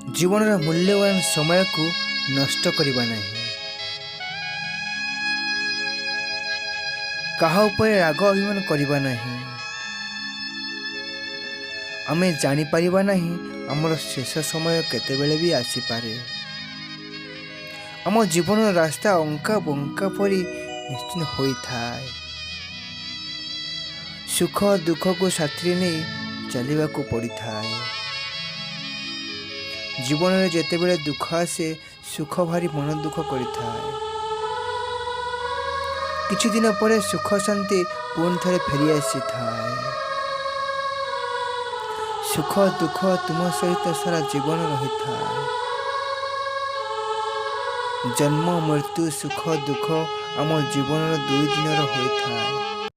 ଜୀବନର ମୂଲ୍ୟବାନ ସମୟକୁ ନଷ୍ଟ କରିବା ନାହିଁ। କାହା ଉପରେ ରାଗ ଅଭିମାନ କରିବା ନାହିଁ। ଆମେ ଜାଣିପାରିବା ନାହିଁ ଆମର ଶେଷ ସମୟ କେତେବେଳେ ବି ଆସିପାରେ। ଆମ ଜୀବନର ରାସ୍ତା ଅଙ୍କା ବଙ୍କା ପରି ନିଶ୍ଚିନ୍ତ ହୋଇଥାଏ। ସୁଖ ଦୁଃଖକୁ ସାଥିରେ ନେଇ ଚାଲିବାକୁ ପଡ଼ିଥାଏ। ଜୀବନରେ ଯେତେବେଳେ ଦୁଃଖ ଆସେ ସୁଖ ଭାରି ମନ ଦୁଃଖ କରିଥାଏ। କିଛି ଦିନ ପରେ ସୁଖ ଶାନ୍ତି ପୁଣି ଥରେ ଫେରି ଆସିଥାଏ। ସୁଖ ଦୁଃଖ ତୁମ ସହିତ ସାରା ଜୀବନ ରହିଥାଏ। ଜନ୍ମ ମୃତ୍ୟୁ ସୁଖ ଦୁଃଖ ଆମ ଜୀବନର 2 ଦିନର ହୋଇଥାଏ।